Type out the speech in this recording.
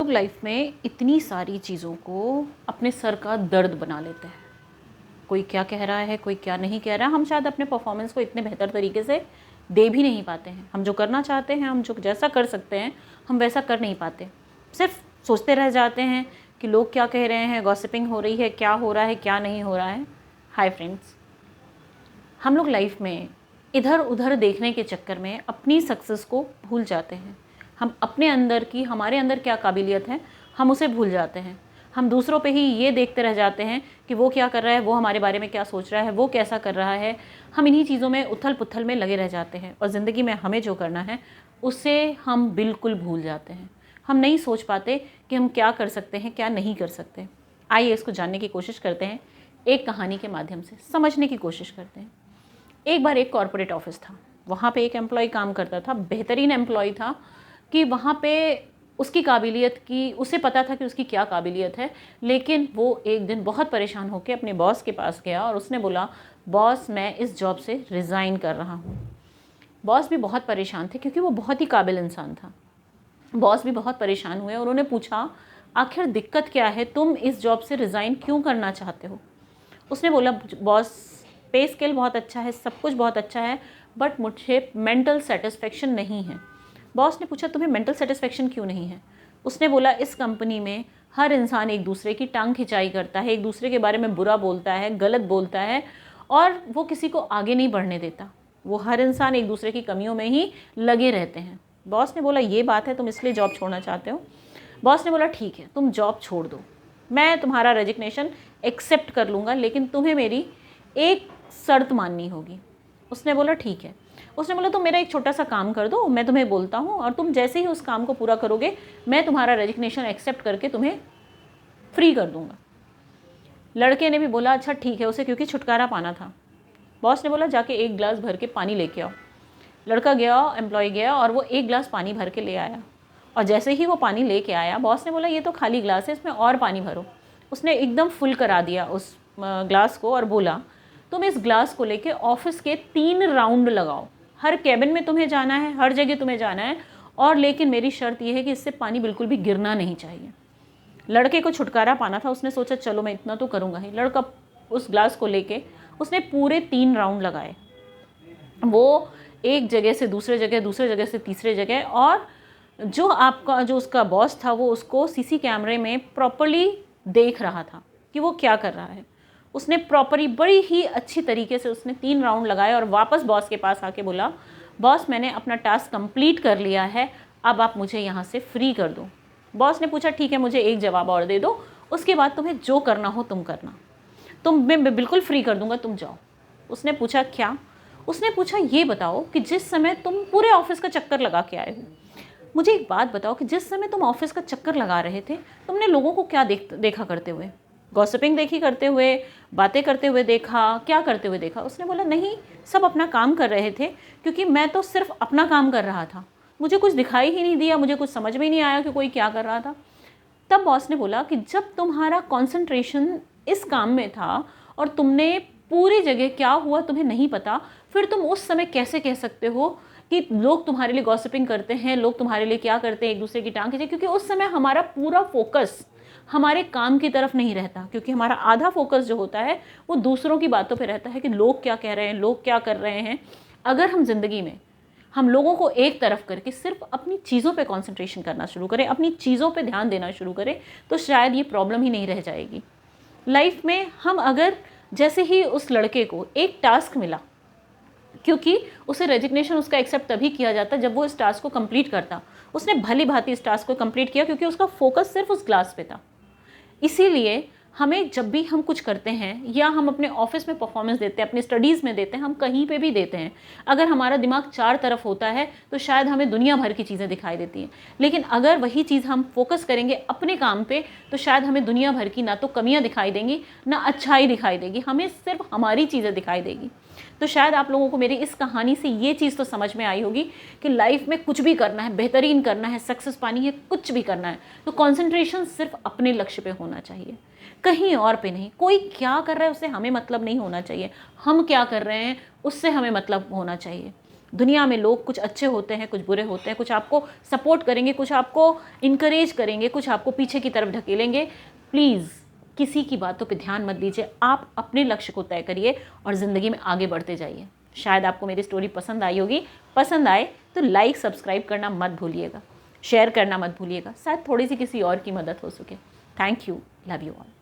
लोग लाइफ में इतनी सारी चीज़ों को अपने सर का दर्द बना लेते हैं। कोई क्या कह रहा है, कोई क्या नहीं कह रहा। हम शायद अपने परफॉर्मेंस को इतने बेहतर तरीके से दे भी नहीं पाते हैं। हम जो करना चाहते हैं, हम जो जैसा कर सकते हैं, हम वैसा कर नहीं पाते। सिर्फ सोचते रह जाते हैं कि लोग क्या कह रहे हैं, गॉसिपिंग हो रही है, क्या हो रहा है, क्या नहीं हो रहा है। हाय फ्रेंड्स, हम लोग लाइफ में इधर उधर देखने के चक्कर में अपनी सक्सेस को भूल जाते हैं। हम अपने अंदर की, हमारे अंदर क्या काबिलियत है, हम उसे भूल जाते हैं। हम दूसरों पे ही ये देखते रह जाते हैं कि वो क्या कर रहा है, वो हमारे बारे में क्या सोच रहा है, वो कैसा कर रहा है। हम इन्हीं चीज़ों में उथल पुथल में लगे रह जाते हैं और ज़िंदगी में हमें जो करना है उसे हम बिल्कुल भूल जाते हैं। हम नहीं सोच पाते कि हम क्या कर सकते हैं, क्या नहीं कर सकते। आइए इसको जानने की कोशिश करते हैं, एक कहानी के माध्यम से समझने की कोशिश करते हैं। एक बार एक कॉरपोरेट ऑफिस था। वहाँ पे एक एम्प्लॉय काम करता था, बेहतरीन एम्प्लॉय था कि वहाँ पे उसकी काबिलियत की, उसे पता था कि उसकी क्या काबिलियत है। लेकिन वो एक दिन बहुत परेशान होकर अपने बॉस के पास गया और उसने बोला, बॉस मैं इस जॉब से रिज़ाइन कर रहा हूँ। बॉस भी बहुत परेशान थे क्योंकि वो बहुत ही काबिल इंसान था। बॉस भी बहुत परेशान हुए और उन्होंने पूछा, आखिर दिक्कत क्या है, तुम इस जॉब से रिज़ाइन क्यों करना चाहते हो। उसने बोला, बॉस पे स्केल बहुत अच्छा है, सब कुछ बहुत अच्छा है, बट मुझे मेंटल सेटिस्फेक्शन नहीं है। बॉस ने पूछा, तुम्हें मेंटल सेटिस्फेक्शन क्यों नहीं है। उसने बोला, इस कंपनी में हर इंसान एक दूसरे की टांग खिंचाई करता है, एक दूसरे के बारे में बुरा बोलता है, गलत बोलता है और वो किसी को आगे नहीं बढ़ने देता। वो हर इंसान एक दूसरे की कमियों में ही लगे रहते हैं। बॉस ने बोला, ये बात है, तुम इसलिए जॉब छोड़ना चाहते हो। बॉस ने बोला, ठीक है, तुम जॉब छोड़ दो, मैं तुम्हारा रेजिग्नेशन एक्सेप्ट कर लूँगा, लेकिन तुम्हें मेरी एक शर्त माननी होगी। उसने बोला, ठीक है। उसने बोला, तुम मेरा एक छोटा सा काम कर दो, मैं तुम्हें बोलता हूँ और तुम जैसे ही उस काम को पूरा करोगे मैं तुम्हारा रेजिग्नेशन एक्सेप्ट करके तुम्हें फ्री कर दूँगा। लड़के ने भी बोला, अच्छा ठीक है, उसे क्योंकि छुटकारा पाना था। बॉस ने बोला, जाके एक गिलास भर के पानी लेके आओ। लड़का गया, एम्प्लॉय गया और वो एक गिलास पानी भर के ले आया। और जैसे ही वो पानी लेके आया, बॉस ने बोला, ये तो खाली गिलास है, इसमें और पानी भरो। उसने एकदम फुल करा दिया उस ग्लास को और बोला, तुम इस ग्लास को लेके ऑफिस के 3 राउंड लगाओ, हर कैबिन में तुम्हें जाना है, हर जगह तुम्हें जाना है, और लेकिन मेरी शर्त यह है कि इससे पानी बिल्कुल भी गिरना नहीं चाहिए। लड़के को छुटकारा पाना था, उसने सोचा चलो मैं इतना तो करूँगा ही। लड़का उस ग्लास को लेके उसने पूरे 3 राउंड लगाए। वो एक जगह से दूसरे जगह, दूसरे जगह से तीसरे जगह, और जो उसका बॉस था वो उसको सीसी कैमरे में प्रॉपर्ली देख रहा था कि वो क्या कर रहा है। उसने प्रॉपरली बड़ी ही अच्छी तरीके से उसने 3 राउंड लगाए और वापस बॉस के पास आके बोला, बॉस मैंने अपना टास्क कंप्लीट कर लिया है, अब आप मुझे यहाँ से फ्री कर दो। बॉस ने पूछा, ठीक है, मुझे एक जवाब और दे दो, उसके बाद तुम्हें जो करना हो तुम करना, मैं बिल्कुल फ्री कर दूंगा, तुम जाओ। उसने पूछा, क्या। उसने पूछा, ये बताओ कि जिस समय तुम पूरे ऑफिस का चक्कर लगा के आए हो, मुझे एक बात बताओ कि जिस समय तुम ऑफिस का चक्कर लगा रहे थे, तुमने लोगों को क्या देखा करते हुए। गॉसिपिंग देखी करते हुए, बातें करते हुए देखा, क्या करते हुए देखा। उसने बोला, नहीं, सब अपना काम कर रहे थे, क्योंकि मैं तो सिर्फ अपना काम कर रहा था, मुझे कुछ दिखाई ही नहीं दिया, मुझे कुछ समझ में नहीं आया कि कोई क्या कर रहा था। तब बॉस ने बोला कि जब तुम्हारा कंसंट्रेशन इस काम में था और तुमने पूरी जगह क्या हुआ तुम्हें नहीं पता, फिर तुम उस समय कैसे कह सकते हो कि लोग तुम्हारे लिए गॉसिपिंग करते हैं, लोग तुम्हारे लिए क्या करते हैं, एक दूसरे की टांग खींचे। क्योंकि उस समय हमारा पूरा फोकस हमारे काम की तरफ नहीं रहता, क्योंकि हमारा आधा फोकस जो होता है वो दूसरों की बातों पे रहता है कि लोग क्या कह रहे हैं, लोग क्या कर रहे हैं। अगर हम जिंदगी में हम लोगों को एक तरफ करके सिर्फ अपनी चीज़ों पे कंसंट्रेशन करना शुरू करें, अपनी चीज़ों पे ध्यान देना शुरू करें, तो शायद ये प्रॉब्लम ही नहीं रह जाएगी लाइफ में। हम अगर जैसे ही उस लड़के को एक टास्क मिला, क्योंकि उसे रेजिग्नेशन उसका एक्सेप्ट तभी किया जाता जब वो इस टास्क को कंप्लीट करता। उसने भली भांति इस टास्क को कंप्लीट किया क्योंकि उसका फोकस सिर्फ उस ग्लास पे था। इसीलिए हमें जब भी हम कुछ करते हैं या हम अपने ऑफिस में परफॉर्मेंस देते हैं, अपनी स्टडीज़ में देते हैं, हम कहीं पे भी देते हैं, अगर हमारा दिमाग 4 तरफ होता है तो शायद हमें दुनिया भर की चीज़ें दिखाई देती हैं। लेकिन अगर वही चीज़ हम फोकस करेंगे अपने काम पे, तो शायद हमें दुनिया भर की ना तो कमियां दिखाई देंगी, ना अच्छाई दिखाई देगी, हमें सिर्फ हमारी चीज़ें दिखाई देगी। तो शायद आप लोगों को मेरी इस कहानी से ये चीज़ तो समझ में आई होगी कि लाइफ में कुछ भी करना है, बेहतरीन करना है, सक्सेस पानी है, कुछ भी करना है, तो कंसंट्रेशन सिर्फ अपने लक्ष्य पे होना चाहिए, कहीं और पे नहीं। कोई क्या कर रहा है उससे हमें मतलब नहीं होना चाहिए, हम क्या कर रहे हैं उससे हमें मतलब होना चाहिए। दुनिया में लोग कुछ अच्छे होते हैं, कुछ बुरे होते हैं, कुछ आपको सपोर्ट करेंगे, कुछ आपको इनकरेज करेंगे, कुछ आपको पीछे की तरफ ढकेलेंगे। प्लीज़ किसी की बातों पे ध्यान मत दीजिए, आप अपने लक्ष्य को तय करिए और ज़िंदगी में आगे बढ़ते जाइए। शायद आपको मेरी स्टोरी पसंद आई होगी, पसंद आए तो लाइक सब्सक्राइब करना मत भूलिएगा, शेयर करना मत भूलिएगा, शायद थोड़ी सी किसी और की मदद हो सके। Thank you, love you all.